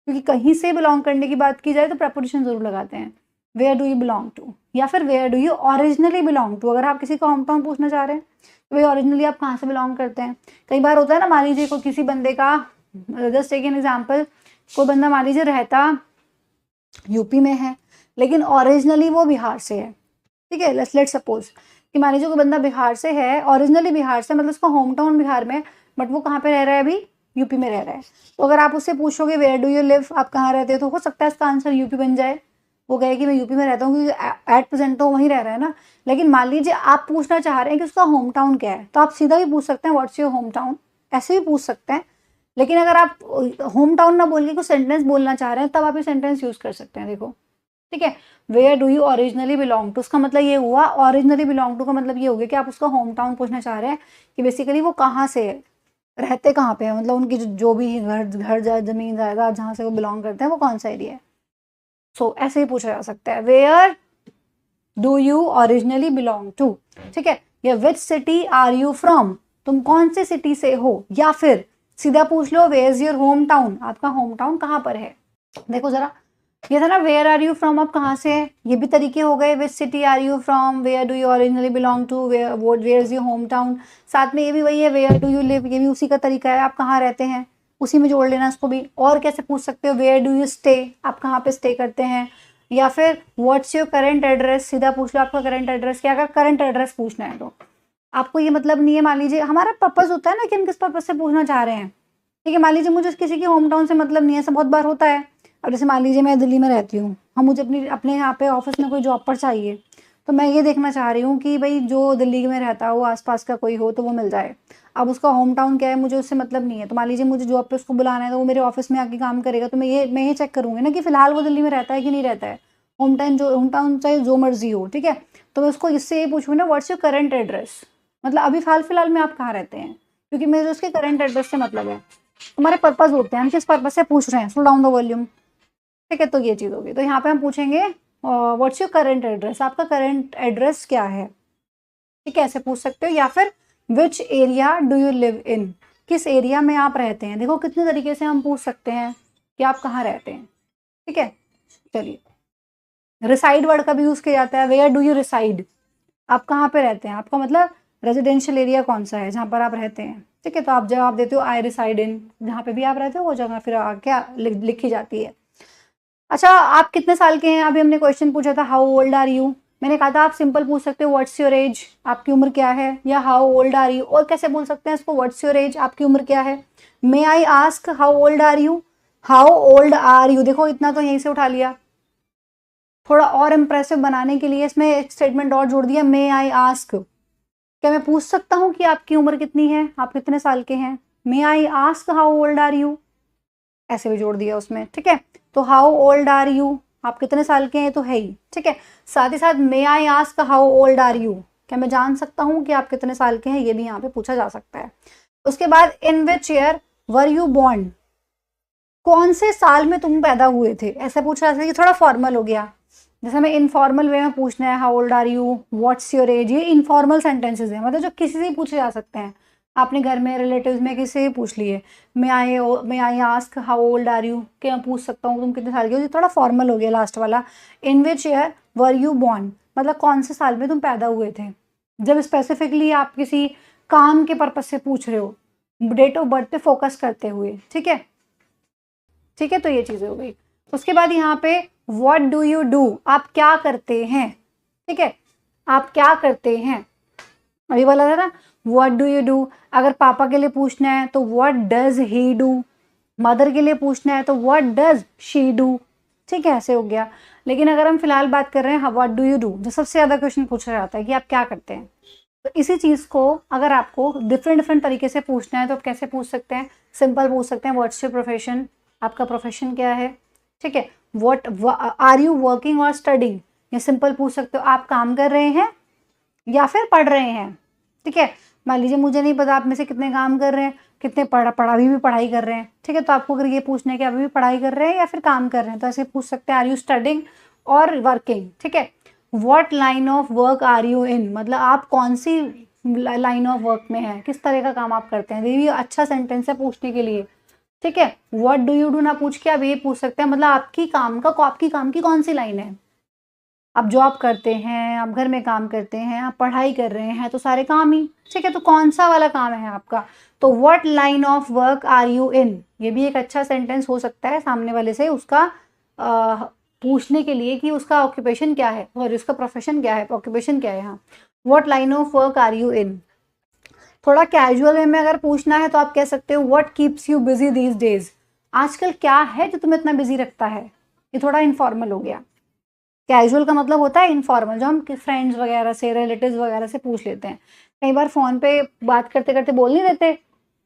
[SPEAKER 1] क्योंकि कहीं से बिलोंग करने की बात की जाए तो प्रपोजिशन जरूर लगाते हैं। Where do you belong to, या फिर where do you originally belong to, अगर आप किसी का होम टाउन पूछना चाह रहे हैं तो भाई ओरिजिनली आप कहाँ से बिलोंग करते हैं। कई बार होता है ना, मान लीजिए कोई किसी बंदे का, जस्ट टेक एन एग्जाम्पल, कोई बंदा मान लीजिए रहता यूपी में है लेकिन ओरिजिनली वो बिहार से है, ठीक है। लेट्स सपोज कि मान लीजिए कोई बंदा बिहार से है, ओरिजिनली बिहार से, मतलब उसका होम टाउन बिहार में, बट वो कहाँ पे रह रहा है, अभी यूपी में रह रहा है। तो अगर आप उससे पूछोगे वेयर डू यू लिव, आप कहाँ रहते हो, तो हो सकता है इसका आंसर यूपी बन जाए। वो कहे कि मैं यूपी में रहता हूँ, क्योंकि एट प्रेजेंट तो वहीं रह रहा है ना। लेकिन मान लीजिए आप पूछना चाह रहे हैं कि उसका होम टाउन क्या है, तो आप सीधा भी पूछ सकते हैं व्हाट्स योर होम टाउन, ऐसे भी पूछ सकते हैं। लेकिन अगर आप होम टाउन ना बोल के कुछ सेंटेंस बोलना चाह रहे हैं तब आप ये सेंटेंस यूज कर सकते हैं, देखो, ठीक है। Where do you originally belong to, उसका मतलब ये हुआ, ओरिजिनली बिलोंग टू का मतलब ये हो गया कि आप उसका होम टाउन पूछना चाह रहे हैं कि बेसिकली वो कहाँ से है, रहते कहाँ पे है, मतलब उनकी जो भी घर जमीन जायदाद जहाँ से वो बिलोंग करते हैं वो कौन सा एरिया है। सो ऐसे ही पूछा जा सकता है, where do you originally belong to, ठीक है। या which city are you from, तुम कौन से सिटी से हो। या फिर सीधा पूछ लो where is your home town, आपका होम टाउन कहाँ पर है। देखो जरा, ये था ना वेयर आर यू फ्रॉम, आप कहाँ से हैं, ये भी तरीके हो गए। Which city are you from, where do you originally belong to, where is your home town. साथ में ये भी वही है, वेयर डू यू लिव, ये भी उसी का तरीका है, आप कहाँ रहते हैं, उसी में जोड़ लेना इसको भी। और कैसे पूछ सकते हो, वेयर डू यू स्टे, आप कहाँ पे स्टे करते हैं। या फिर व्हाट्स योर करंट एड्रेस, सीधा पूछ लो आपका करंट एड्रेस क्या, अगर करंट एड्रेस पूछना है तो आपको ये मतलब नहीं है, मान लीजिए हमारा पर्पस होता है ना कि हम किस पर्पस से पूछना चाह रहे हैं, ठीक है। मान लीजिए मुझे किसी की होम टाउन से मतलब नहीं है, ऐसा बहुत बार होता है। अब जैसे मान लीजिए मैं दिल्ली में रहती हूँ, हम मुझे अपने यहाँ पे ऑफिस में कोई जॉब पर चाहिए, तो मैं ये देखना चाह रही हूँ कि भाई जो दिल्ली में रहता हो, आस-पास का कोई हो तो वो मिल जाए। अब उसका होम टाउन क्या है मुझे उससे मतलब नहीं है। तो मान लीजिए मुझे जॉब पे उसको बुलाना है तो वो मेरे ऑफ़िस में आके काम करेगा, तो मैं ये चेक करूँगी ना कि फ़िलहाल वो दिल्ली में रहता है कि नहीं रहता है। होम टाउन चाहे जो मर्ज़ी हो, ठीक है? तो मैं उसको इससे ये पूछूँगी ना, व्हाट्स योर करंट एड्रेस? मतलब अभी हाल-फिलहाल में आप कहाँ रहते हैं? क्योंकि मुझे उसके करंट एड्रेस से मतलब है। हमारे पर्पज़ होते हैं, हम किस पर्पज़ से पूछ रहे हैं? स्लो डाउन द वॉल्यूम, ठीक है? तो ये चीज़ होगी। तो यहाँ पे हम पूछेंगे व्हाट्स योर करंट एड्रेस? आपका करंट एड्रेस क्या है? ठीक है, ऐसे पूछ सकते हो। या फिर which area do you live in? किस एरिया में आप रहते हैं? देखो कितने तरीके से हम पूछ सकते हैं कि आप कहाँ रहते हैं, ठीक है? चलिए, रिसाइड वर्ड का भी यूज़ किया जाता है, वेयर डू यू रिसाइड? आप कहाँ पे रहते हैं? आपका मतलब रेज़िडेंशियल एरिया कौन-सा है जहाँ पर आप रहते हैं, ठीक है? तो आप जवाब देते हो आई रिसाइड इन, जहाँ पे भी आप रहते हो वो जगह फिर क्या लिखी जाती है। अच्छा, आप कितने साल के हैं? अभी हमने क्वेश्चन पूछा था हाउ ओल्ड आर यू? मैंने कहा था आप सिंपल पूछ सकते हो व्हाट्स योर एज? आपकी उम्र क्या है? या हाउ ओल्ड आर यू? और कैसे बोल सकते हैं इसको, व्हाट्स योर एज? आपकी उम्र क्या है? May I ask how old are you? How old are you? देखो इतना तो यहीं से उठा लिया। थोड़ा और इम्प्रेसिव बनाने के लिए इसमें एक स्टेटमेंट और जोड़ दिया, मे आई आस्क। क्या मैं पूछ सकता हूँ कि आपकी उम्र कितनी है? आप कितने साल के हैं? May I ask how old are you? ऐसे भी जोड़ दिया उसमें, ठीक है? तो हाउ ओल्ड आर यू? आप कितने साल के हैं तो है ही, ठीक है? साथ ही साथ may I ask how old are you? क्या मैं जान सकता हूँ कि आप कितने साल के हैं? ये भी यहाँ पे पूछा जा सकता है। उसके बाद in which year were you born? कौन से साल में तुम पैदा हुए थे? ऐसा पूछा जा सकता है, ये थोड़ा फॉर्मल हो गया। जैसे हमें इनफॉर्मल वे में पूछना है how old are you, what's your age, ये इनफॉर्मल सेंटेंसेस हैं, मतलब जो किसी से पूछे जा सकते हैं। आपने घर में रिलेटिव्स में किसी से भी पूछ लिए, may I ask how old are you? क्या मैं पूछ सकता हूँ तुम कितने साल के हो? ये थोड़ा फॉर्मल हो गया लास्ट वाला। In which year were you born, मतलब कौन से साल में तुम पैदा हुए थे। जब स्पेसिफिकली आप किसी काम के पर्पज से पूछ रहे हो, डेट ऑफ बर्थ पे फोकस करते हुए, ठीक है? ठीक है, तो ये चीज़ें हो गई। उसके बाद यहाँ पे व्हाट डू यू डू? आप क्या करते हैं, ठीक है? आप क्या करते हैं? अभी बोला था ना व्हाट डू यू डू। अगर पापा के लिए पूछना है तो what does he do, mother के लिए पूछना है तो व्हाट डज शी डू, ठीक है? ऐसे हो गया। लेकिन अगर हम फिलहाल बात कर रहे हैं व्हाट डू यू डू, जो सबसे ज़्यादा क्वेश्चन पूछा जाता है कि आप क्या करते हैं, तो इसी चीज़ को अगर आपको डिफरेंट डिफरेंट तरीके से पूछना है तो आप कैसे पूछ सकते हैं? सिंपल पूछ सकते हैं व्हाट्स योर प्रोफेशन? आपका प्रोफेशन क्या है, ठीक है? व्हाट आर यू वर्किंग और स्टडिंग? या सिंपल पूछ सकते हो आप काम कर रहे हैं या फिर पढ़ रहे हैं, ठीक है? मान लीजिए मुझे नहीं पता आप में से कितने काम कर रहे हैं, कितने अभी भी पढ़ाई कर रहे हैं, ठीक है? तो आपको अगर ये पूछना है कि अभी भी पढ़ाई कर रहे हैं या फिर काम कर रहे हैं, तो ऐसे पूछ सकते हैं आर यू स्टडिंग और वर्किंग, ठीक है? What line of work are you in, मतलब आप कौन सी लाइन ऑफ वर्क में हैं, किस तरह का काम आप करते हैं। ये भी अच्छा सेंटेंस है पूछने के लिए, ठीक है? व्हाट डू यू डू ना पूछ के आप ये पूछ सकते हैं, मतलब आपकी काम की कौन सी लाइन है। आप जॉब करते हैं, आप घर में काम करते हैं, आप पढ़ाई कर रहे हैं, तो सारे काम ही, ठीक है? तो कौन सा वाला काम है आपका? तो what line of work are you in, ये भी एक अच्छा सेंटेंस हो सकता है सामने वाले से उसका पूछने के लिए कि उसका ऑक्यूपेशन क्या है और उसका प्रोफेशन क्या है, ऑक्यूपेशन क्या है। हाँ, what line of work are you in. थोड़ा कैजुअल वे में अगर पूछना है तो आप कह सकते हो what keeps you busy these days? आजकल क्या है जो तुम्हें इतना बिजी रखता है? ये थोड़ा इनफॉर्मल हो गया। कैजुअल का मतलब होता है इनफॉर्मल, जो हम फ्रेंड्स वगैरह से, रिलेटिव्स वगैरह से पूछ लेते हैं। कई बार फ़ोन पे बात करते करते बोल नहीं देते,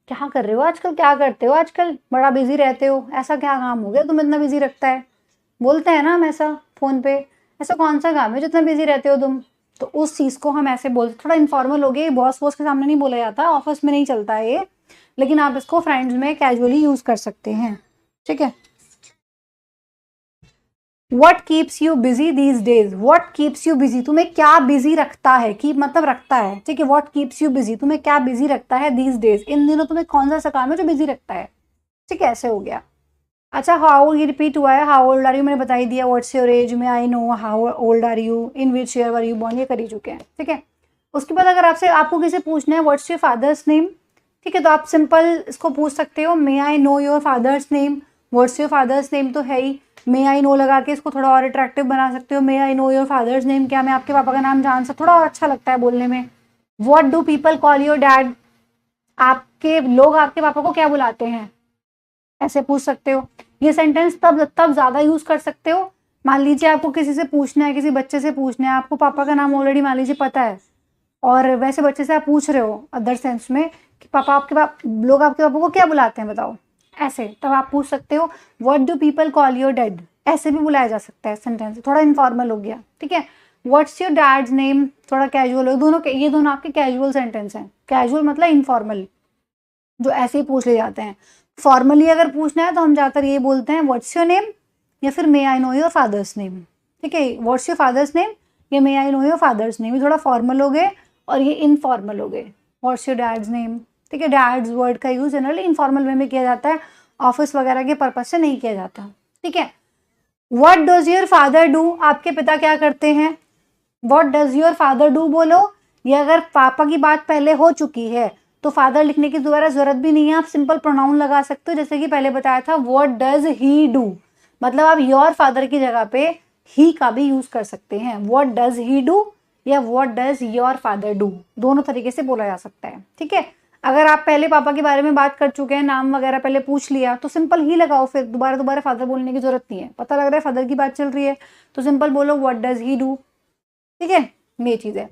[SPEAKER 1] क्या कर रहे हो आजकल, क्या करते हो आजकल, बड़ा बिजी रहते हो, ऐसा क्या काम हो गया तुम्हें इतना बिजी रखता है? बोलते हैं ना हम ऐसा फ़ोन पे, ऐसा कौन सा काम है जो इतना बिजी रहते हो तुम? तो उस चीज़ को हम ऐसे बोल, थोड़ा इनफॉर्मल हो गया। बॉस वॉस के सामने नहीं बोला जाता, ऑफिस में नहीं चलता है ये, लेकिन आप इसको फ्रेंड्स में कैजुअली यूज़ कर सकते हैं, ठीक है? What keeps you busy these days? What keeps you busy? तुम्हें क्या बिजी रखता है? कीप मतलब रखता है, ठीक है? What keeps you busy? तुम्हें क्या बिजी रखता है these days? इन दिनों तुम्हें कौन सा ऐसा काम है जो बिजी रखता है, ठीक है? ऐसे हो गया। अच्छा, हाउ ये रिपीट हुआ है, हाउ ओल्ड आर यू मैंने बता ही दिया, व्हाट्स योर एज में I know, how old are you, in which year were you born, ये कर ही चुके हैं, ठीक है? उसके बाद अगर आपको किसी पूछना है व्हाट्स योर फादर्स नेम, ठीक है? तो आप सिंपल इसको पूछ सकते हो may I know your father's name. What's your father's name तो है ही, मे आई नो लगा के इसको थोड़ा और अट्रैक्टिव बना सकते हो। May I know your father's name, क्या मैं आपके पापा का नाम जान सकता, थोड़ा और अच्छा लगता है बोलने में। What do people call your dad, आपके लोग आपके पापा को क्या बुलाते हैं, ऐसे पूछ सकते हो। ये सेंटेंस तब ज़्यादा यूज़ कर सकते हो मान लीजिए आपको किसी से पूछना है, किसी बच्चे से पूछना है, आपको पापा का नाम ऑलरेडी मान लीजिए पता है, और वैसे बच्चे से आप पूछ रहे हो अदर सेंस में कि पापा आपके लोग आपके पापा को क्या बुलाते हैं बताओ, ऐसे तब आप पूछ सकते हो what do people call your dad, ऐसे भी बुलाया जा सकता है सेंटेंस, थोड़ा इनफॉर्मल हो गया, ठीक है। व्हाट्स योर डैड्स नेम, थोड़ा कैजुअल हो, ये दोनों आपके कैजुअल सेंटेंस हैं। कैजुअल मतलब इनफॉर्मल, जो ऐसे ही पूछ ले जाते हैं। फॉर्मली अगर पूछना है तो हम ज़्यादातर ये बोलते हैं व्हाट्स योर नेम, या फिर may I know your father's name, ठीक है। व्हाट्स योर फादर्स नेम या may I know your father's name, ये थोड़ा फॉर्मल हो गए और ये इनफॉर्मल हो गए। व्हाट्स योर डैड्स नेम, ठीक है। डैड्स वर्ड का यूज जनरली इनफॉर्मल वे में किया जाता है, ऑफिस वगैरह के पर्पज से नहीं किया जाता, ठीक है। What does your father do, आपके पिता क्या करते हैं। What does your father do बोलो, ये अगर पापा की बात पहले हो चुकी है तो फादर लिखने की दोबारा जरूरत भी नहीं है, आप सिंपल प्रोनाउन लगा सकते हो, जैसे कि पहले बताया था व्हाट डज ही डू, मतलब आप योर फादर की जगह पे ही का भी यूज कर सकते हैं। व्हाट डज ही डू या what does your father do, दोनों तरीके से बोला जा सकता है, ठीक है। अगर आप पहले पापा के बारे में बात कर चुके हैं, नाम वगैरह पहले पूछ लिया, तो सिंपल ही लगाओ, फिर दोबारा फादर बोलने की जरूरत नहीं है। पता लग रहा है फादर की बात चल रही है तो सिंपल बोलो व्हाट डज ही डू, ठीक है। ये चीज है।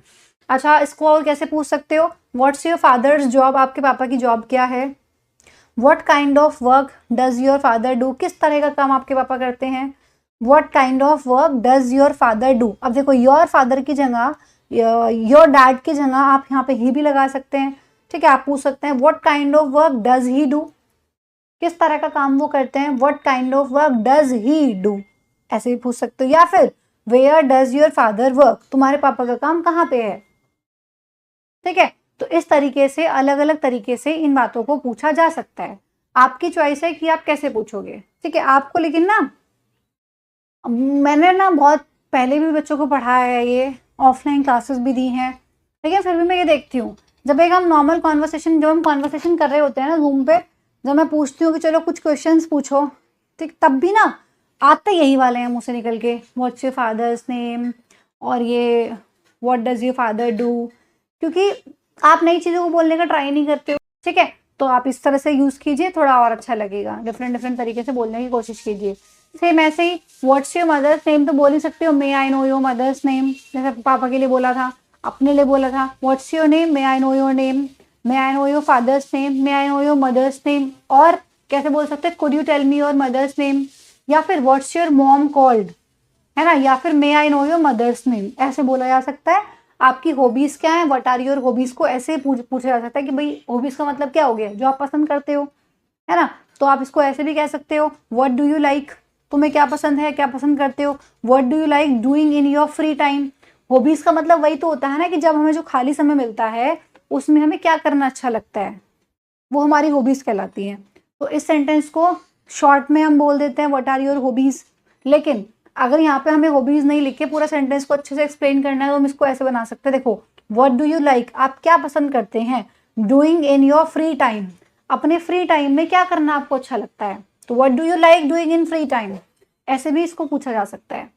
[SPEAKER 1] अच्छा, इसको और कैसे पूछ सकते हो, व्हाट्स योर फादर्स जॉब, आपके पापा की जॉब क्या है। What kind of work does your father do, किस तरह का काम आपके पापा करते हैं। What kind of work does your father do, अब देखो योर फादर की जगह, योर डैड की जगह आप यहाँ पे ही भी लगा सकते हैं, ठीक है। आप पूछ सकते हैं what kind of work does he do, किस तरह का काम वो करते हैं। What kind of work does he do, ऐसे भी पूछ सकते हो। या फिर where does your father work, तुम्हारे पापा का काम कहाँ पे है, ठीक है। तो इस तरीके से अलग अलग तरीके से इन बातों को पूछा जा सकता है। आपकी चॉइस है कि आप कैसे पूछोगे, ठीक है। आपको लेकिन ना, मैंने ना बहुत पहले भी बच्चों को पढ़ाया है, ये ऑफलाइन क्लासेस भी दी हैं, लेकिन फिर भी मैं ये देखती हूँ जब एक हम नॉर्मल कॉन्वर्सेशन, जब हम कॉन्वर्सेशन कर रहे होते हैं ना जूम पे, जब मैं पूछती हूँ कि चलो कुछ क्वेश्चंस पूछो, ठीक, तब भी ना आते यही वाले हैं मुँह से निकल के, व्हाट्स योर फादर्स नेम और ये what does your father do, क्योंकि आप नई चीज़ों को बोलने का ट्राई नहीं करते हो, ठीक है। तो आप इस तरह से यूज़ कीजिए, थोड़ा और अच्छा लगेगा, डिफरेंट तरीके से बोलने की कोशिश कीजिए। सेम ऐसे ही व्हाट्स योर मदर्स नेम तो बोल ही सकते हो, may I know your mother's name, जैसे पापा के लिए बोला था, अपने लिए बोला था what's your name, may I know your name, may I know your father's name, may I know your mother's name. और कैसे बोल सकते हैं, could you tell me your mother's name, या फिर व्हाट्स योर मॉम कॉल्ड, है ना, या फिर may I know your mother's name, ऐसे बोला जा सकता है। आपकी हॉबीज क्या है, व्हाट आर योर हॉबीज को ऐसे पूछा जा सकता है कि भाई हॉबीज का मतलब क्या हो गया, जो आप पसंद करते हो, है ना। तो आप इसको ऐसे भी कह सकते हो व्हाट डू यू लाइक, तुम्हें क्या पसंद है, क्या पसंद करते हो। What do you like doing in your free time, hobbies का मतलब वही तो होता है ना कि जब हमें जो खाली समय मिलता है उसमें हमें क्या करना अच्छा लगता है, वो हमारी हॉबीज कहलाती हैं। तो इस सेंटेंस को शॉर्ट में हम बोल देते हैं व्हाट आर योर हॉबीज। लेकिन अगर यहाँ पे हमें हॉबीज नहीं लिख के पूरा सेंटेंस को अच्छे से एक्सप्लेन करना है तो हम इसको ऐसे बना सकते हैं, देखो व्हाट डू यू लाइक, आप क्या पसंद करते हैं, doing in your free time, अपने फ्री टाइम में क्या करना आपको अच्छा लगता है, तो what do you like doing in free time, ऐसे भी इसको पूछा जा सकता है।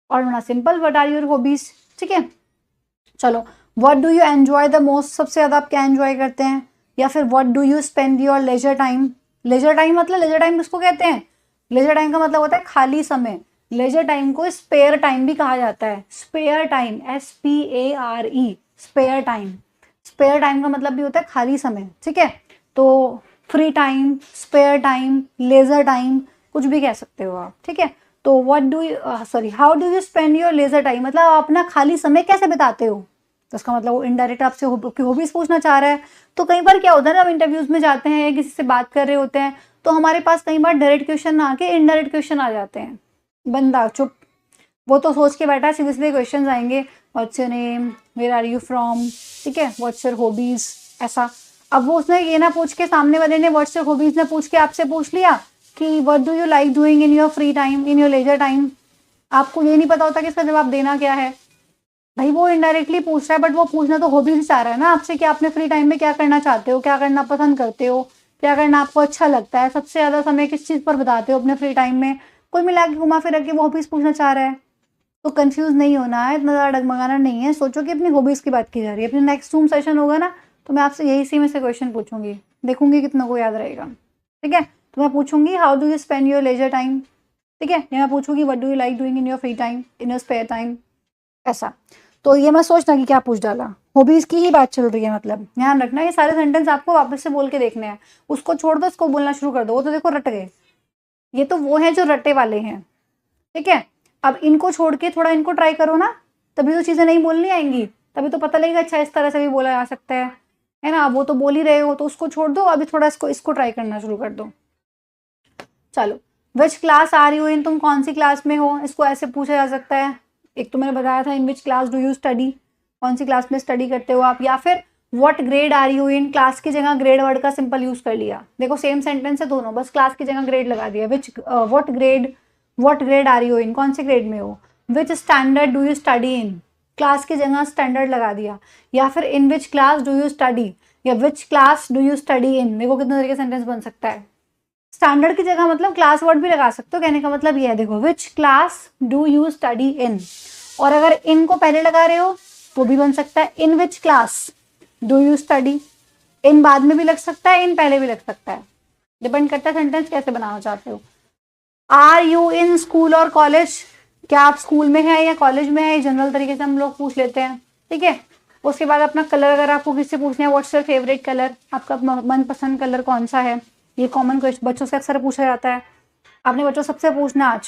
[SPEAKER 1] और होना simple, what are your hobbies, ठीक है। चलो, what do you enjoy the most, सबसे ज्यादा आप क्या एंजॉय करते हैं। या फिर what do you spend your leisure time, leisure time मतलब, लेजर टाइम किसको कहते हैं, लेजर टाइम का मतलब होता है खाली समय। लेजर टाइम को स्पेयर टाइम भी कहा जाता है, spare time, SPARE, spare time. Spare time का मतलब भी होता है खाली समय, ठीक है। तो free time, spare time, leisure time, कुछ भी कह सकते हो आप, ठीक है। तो what do you how do you spend your leisure time, मतलब आप अपना खाली समय कैसे बिताते हो, तो इसका मतलब वो इनडायरेक्ट आपसे हॉबीज पूछना चाह रहा है। तो कई बार क्या होता है ना, हम इंटरव्यूज में जाते हैं या किसी से बात कर रहे होते हैं तो हमारे पास कई बार डायरेक्ट क्वेश्चन ना आके इनडायरेक्ट क्वेश्चन आ जाते हैं, बंदा चुप, वो तो सोच के बैठा है सीधे सीधे क्वेश्चन आएंगे, what's your name, where are you from, ठीक है, व्हाट्स योर हॉबीज, ऐसा। अब वो उसने ये ना पूछ के, सामने वाले ने व्हाट्स योर हॉबीज ने पूछ के आपसे पूछ लिया कि what do you like doing in your free time, in your leisure time, आपको ये नहीं पता होता कि इसका जवाब देना क्या है। भाई वो इनडायरेक्टली पूछ रहा है, बट वो पूछना तो हॉबीज चाह रहा है ना आपसे कि आपने फ्री टाइम में क्या करना चाहते हो, क्या करना पसंद करते हो, क्या करना आपको अच्छा लगता है, सबसे ज्यादा समय किस चीज पर बिताते हो अपने फ्री टाइम में। कुल मिला के घुमा फिरा के वो हॉबीज पूछना चाह रहा है। तो कंफ्यूज नहीं होना है, इतना ज़्यादा डगमगाना नहीं है, सोचो कि अपनी हॉबीज़ की बात की जा रही है। अपनी नेक्स्ट जूम सेशन होगा ना तो मैं आपसे यही सी में से क्वेश्चन पूछूंगी, देखूंगी कितना को याद रहेगा, ठीक है। तो मैं पूछूंगी how do you spend your leisure time, ठीक है, या मैं पूछूंगी what do you like doing in your free time, in your spare time, ऐसा। तो ये मैं सोचना कि क्या पूछ डाला, हॉबीज की ही बात चल रही है, मतलब ध्यान रखना ये सारे सेंटेंस आपको वापस से बोल के देखने हैं। उसको छोड़ दो, इसको बोलना शुरू कर दो, वो तो देखो रट गए, ये तो वो है जो रटे वाले हैं। ठीक है, अब इनको छोड़ के थोड़ा इनको ट्राई करो ना, तभी तो चीजें नहीं बोलनी आएंगी, तभी तो पता लगेगा अच्छा इस तरह से भी बोला जा सकता है ना। वो तो बोल ही रहे हो, तो उसको छोड़ दो, अभी थोड़ा इसको इसको ट्राई करना शुरू कर दो। चलो, which class are you in, तुम कौन सी क्लास में हो, इसको ऐसे पूछा जा सकता है। एक तो मैंने बताया था in which class do you study, कौन सी क्लास में स्टडी करते हो आप, या फिर what grade are you in, class की जगह ग्रेड वर्ड का सिंपल यूज कर लिया। देखो सेम सेंटेंस है दोनों, बस क्लास की जगह ग्रेड लगा दिया। Which what grade are you in, कौन से ग्रेड में हो। Which standard do you study in, class की जगह स्टैंडर्ड लगा दिया। या फिर in which class do you study, या which class do you study in. देखो कितने तरीके सेंटेंस बन सकता है। स्टैंडर्ड की जगह मतलब क्लास वर्ड भी लगा सकते हो, कहने का मतलब ये है, देखो विच क्लास डू यू स्टडी इन, और अगर इन को पहले लगा रहे हो तो भी बन सकता है in which class do you study. In बाद में भी लग सकता है, इन पहले भी लग सकता है, डिपेंड करता है सेंटेंस कैसे बनाना चाहते हो। आर यू इन स्कूल और कॉलेज, क्या आप स्कूल में है या कॉलेज में है, जनरल तरीके से हम लोग पूछ लेते हैं। ठीक है, उसके बाद अपना कलर, अगर आपको किससे पूछना है व्हाट्स योर फेवरेट कलर, आपका मनपसंद कलर कौन सा है, ये कॉमन क्वेश्चन बच्चों से अक्सर पूछा जाता है। आपने बच्चों सबसे पूछना, आज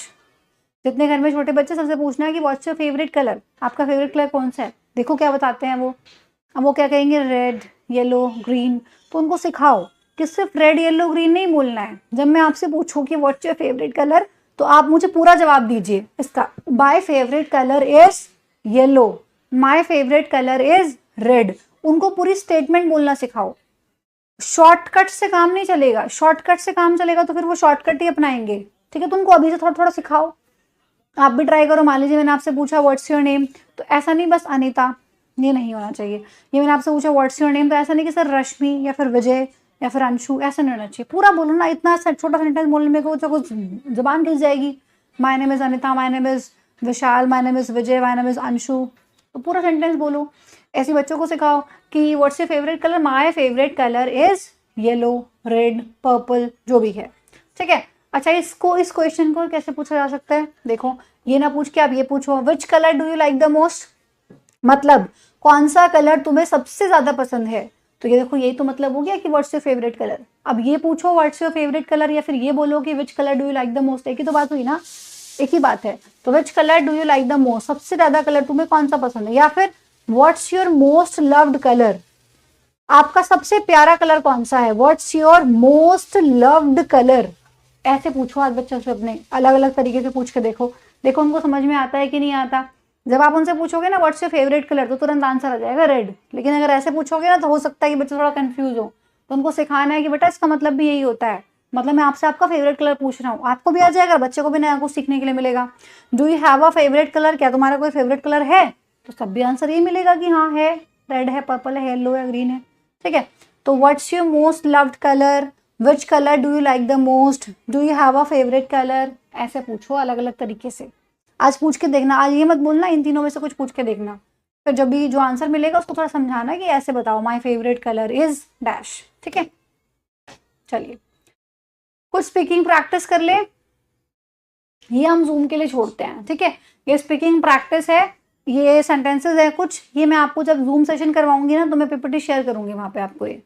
[SPEAKER 1] जितने घर में छोटे बच्चे सबसे पूछना है कि व्हाट्स योर फेवरेट कलर, आपका फेवरेट कलर कौन सा है। देखो क्या बताते हैं वो, अब वो क्या कहेंगे, रेड येलो ग्रीन। तो उनको सिखाओ कि सिर्फ रेड येलो ग्रीन नहीं बोलना है। जब मैं आपसे पूछूं कि व्हाट्स योर फेवरेट कलर, तो आप मुझे पूरा जवाब दीजिए इसका। My favourite colour is yellow, my favourite colour is red. उनको पूरी स्टेटमेंट बोलना सिखाओ। शॉर्टकट से काम नहीं चलेगा, शॉर्टकट से काम चलेगा तो फिर वो शॉर्टकट ही अपनाएंगे। ठीक है, तुमको अभी से थोड़ा थोड़ा सिखाओ। आप भी ट्राई करो। मान लीजिए मैंने आपसे पूछा व्हाट्स योर नेम, तो ऐसा नहीं बस अनीता, ये नहीं होना चाहिए। ये मैंने आपसे पूछा व्हाट्स योर नेम, तो ऐसा नहीं कि सर रश्मि या फिर विजय या फिर अंशु, ऐसा नहीं होना चाहिए। पूरा बोलो ना, इतना छोटा सेंटेंस बोलने में कुछ जबान खिंच जाएगी। My name is Anita, my name is Vishal, my name is Vijay, my name is Anshu, तो पूरा सेंटेंस बोलो। ऐसे बच्चों को सिखाओ कि what's your favourite colour, my favourite colour is yellow, red, purple, जो भी है। ठीक है, अच्छा इस क्वेश्चन को कैसे पूछा जा सकता है, देखो ये ना पूछ के आप ये पूछो, which colour do you like the most, मतलब कौन सा कलर तुम्हें सबसे ज्यादा पसंद है। तो ये देखो, यही तो मतलब हो गया कि व्हाट्स योर फेवरेट कलर। अब ये पूछो व्हाट्स योर फेवरेट कलर, या फिर ये बोलो कि which colour do you like the most, एक ही तो बात हुई ना, एक ही बात है। तो which colour do you like the most, सबसे ज्यादा कलर तुम्हें कौन सा पसंद है। या फिर what's your most loved colour, आपका सबसे प्यारा कलर कौन सा है, what's your most loved colour. ऐसे पूछो आज बच्चों से, अपने अलग अलग तरीके से पूछ के देखो, देखो उनको समझ में आता है कि नहीं आता। जब आप उनसे पूछोगे ना व्हाट्स योर फेवरेट कलर, तो तुरंत आंसर आ जाएगा रेड। लेकिन अगर ऐसे पूछोगे ना, तो हो सकता है कि बच्चे थोड़ा कंफ्यूज हो। तो उनको सिखाना है कि बेटा इसका मतलब भी यही होता है, मतलब मैं आपसे आपका फेवरेट कलर पूछ रहा हूँ। आपको भी आ जाएगा, बच्चे को भी नया कुछ सीखने के लिए मिलेगा। Do you have a favourite colour, क्या तुम्हारा कोई फेवरेट कलर है, तो सब भी आंसर ये मिलेगा कि हाँ है, रेड है, पर्पल है, येलो है, ग्रीन है। ठीक है, तो what's your most loved colour, which colour do you like the most, do you have a favourite colour, ऐसे पूछो अलग अलग तरीके से। आज पूछ के देखना, आज ये मत बोलना इन तीनों में से कुछ पूछ के देखना, फिर जब भी जो आंसर मिलेगा उसको थोड़ा समझाना कि ऐसे बताओ, my favourite colour is dash. ठीक है, चलिए कुछ स्पीकिंग प्रैक्टिस कर ले, ये हम जूम के लिए छोड़ते हैं। ठीक है, ये स्पीकिंग प्रैक्टिस है, ये सेंटेंसेस है कुछ, ये मैं आपको जब जूम सेशन करवाऊंगी ना, तो मैं पीपीटी शेयर करूंगी वहां पे आपको ये,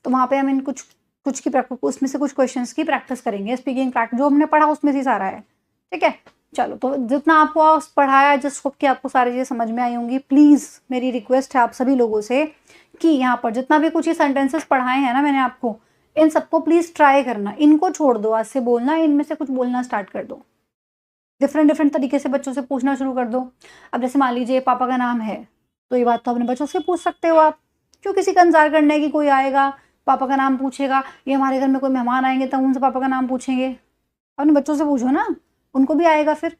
[SPEAKER 1] तो वहां पे हम इन कुछ की प्रैक्टिस, उसमें से कुछ क्वेश्चंस की प्रैक्टिस करेंगे। स्पीकिंग प्रैक्टिस जो हमने पढ़ा उसमें से सारा है। ठीक है, चलो तो जितना आपको पढ़ाया, जस्ट होप कि आपको सारी चीजें समझ में आई होंगी। प्लीज मेरी रिक्वेस्ट है आप सभी लोगों से कि यहाँ पर जितना भी कुछ ये सेंटेंसेस पढ़ाए हैं ना मैंने आपको, इन सबको प्लीज ट्राई करना, इनको छोड़ दो आज से बोलना, इनमें से कुछ बोलना स्टार्ट कर दो। डिफरेंट तरीके से बच्चों से पूछना शुरू कर दो। अब जैसे मान लीजिए पापा का नाम है, तो ये बात तो अपने बच्चों से पूछ सकते हो आप, क्यों किसी का इंतजार करना है कि कोई आएगा पापा का नाम पूछेगा, ये हमारे घर में कोई मेहमान आएंगे तब उनसे पापा का नाम पूछेंगे। अपने बच्चों से पूछो ना, उनको भी आएगा फिर,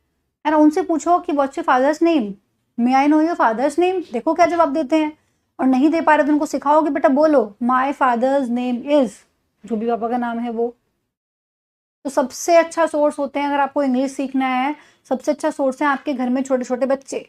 [SPEAKER 1] है ना। उनसे पूछो कि what's your father's name, may I know your father's name, देखो क्या जवाब देते हैं। और नहीं दे पा रहे तो उनको सिखाओ कि बेटा बोलो माय फादर्स नेम इज, जो भी पापा का नाम है वो। तो सबसे अच्छा सोर्स होते हैं, अगर आपको इंग्लिश सीखना है, सबसे अच्छा सोर्स है आपके घर में छोटे छोटे बच्चे,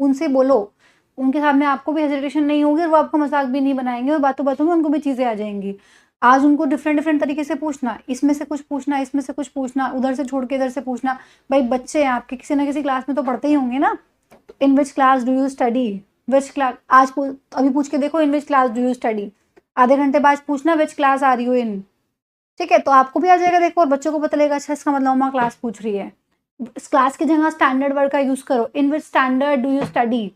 [SPEAKER 1] उनसे बोलो, उनके सामने आपको भी हेजिटेशन नहीं होगी और वो आपको मजाक भी नहीं बनाएंगे, और बातों बातों में उनको भी चीजें आ जाएंगी। आज उनको डिफरेंट तरीके से पूछना, इसमें से कुछ पूछना, इसमें से कुछ पूछना, उधर से छोड़ के इधर से पूछना। भाई बच्चे हैं आपके, किसी ना किसी क्लास में तो पढ़ते ही होंगे ना। In which class do you study, which class, आज अभी पूछ के देखो in which class do you study, आधे घंटे बाद पूछना which class are you in. ठीक है, तो आपको भी आ जाएगा देखो, और बच्चों को पता लगेगा अच्छा इसका मतलब मम्मा क्लास पूछ रही है। इस क्लास की जगह स्टैंडर्ड वर्ड का यूज करो, in which standard do you study,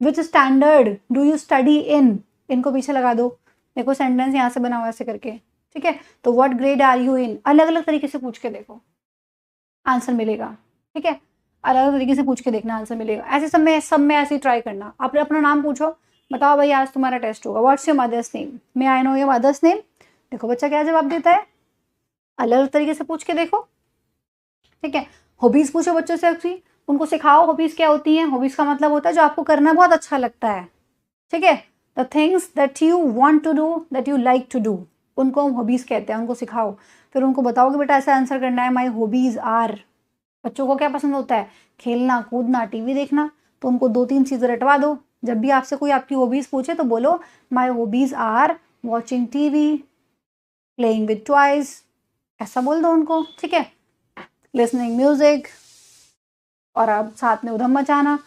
[SPEAKER 1] which standard do you study in, इनको पीछे लगा दो, देखो सेंटेंस यहाँ से बना हुआ ऐसे करके। ठीक है, तो what grade are you in, अलग अलग तरीके से पूछ के देखो, आंसर मिलेगा। ठीक है, अलग अलग तरीके से पूछ के देखना, आंसर मिलेगा। ऐसे सब में ऐसे ही ट्राई करना। आप अपना नाम पूछो, बताओ भाई आज तुम्हारा टेस्ट होगा, what's your mother's name, may I know your mother's name. देखो बच्चा क्या जवाब देता है, अलग अलग तरीके से पूछ के देखो। ठीक है, हॉबीज पूछो बच्चों से, अच्छी उनको सिखाओ हॉबीज क्या होती हैं। हॉबीज का मतलब होता है जो आपको करना बहुत अच्छा लगता है। ठीक है, the things that you want to do, that you like to do, उनको हम हॉबीज कहते हैं। उनको सिखाओ, फिर उनको बताओ कि बेटा ऐसा आंसर करना है, माई हॉबीज आर। बच्चों को क्या पसंद होता है, खेलना कूदना टीवी देखना, तो उनको 2-3 चीज़ें रटवा दो। जब भी आपसे कोई आपकी हॉबीज पूछे तो बोलो my hobbies are watching TV, playing with toys, ऐसा बोल दो उनको। ठीक है, लिसनिंग म्यूजिक, और अब साथ में उधम मचाना।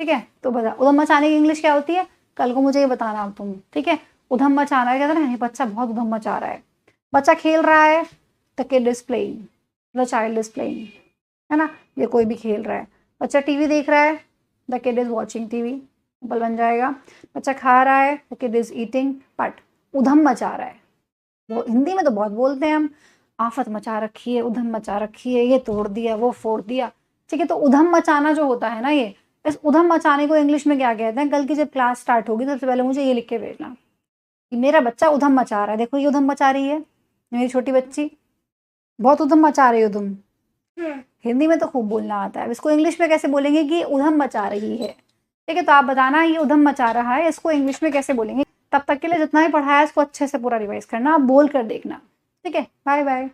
[SPEAKER 1] ठीक है, तो बता उधम मचाने की इंग्लिश क्या होती है, कल को मुझे ये बताना अब तुम। ठीक है, उधम मचाना है, कहते हैं बच्चा बहुत उधम मचा रहा है, बच्चा खेल रहा है, the kid is playing, the child is playing, है ना, ये कोई भी खेल रहा है। बच्चा टीवी देख रहा है, the kid is watching TV, simple बन जाएगा। बच्चा खा रहा है, the kid is eating, but उधम मचा रहा है, वो हिंदी में तो बहुत बोलते हैं हम, आफत मचा रखी है, उधम मचा रखी है, ये तोड़ दिया वो फोड़ दिया। ठीक है, तो उधम मचाना जो होता है ना, ये इस उधम मचाने को इंग्लिश में क्या कहते हैं, कल की जब क्लास स्टार्ट होगी सबसे पहले मुझे ये लिख के भेजना कि मेरा बच्चा उधम मचा रहा है। देखो ये उधम मचा रही है मेरी छोटी बच्ची, बहुत उधम मचा रही हो तुम। हिंदी में तो खूब बोलना आता है, इसको इंग्लिश में कैसे बोलेंगे कि उधम मचा रही है। ठीक है, तो आप बताना ये उधम मचा रहा है, इसको इंग्लिश में कैसे बोलेंगे। तब तक के लिए जितना भी पढ़ाया है इसको अच्छे से पूरा रिवाइज करना, आप बोल कर देखना। ठीक है, बाय बाय।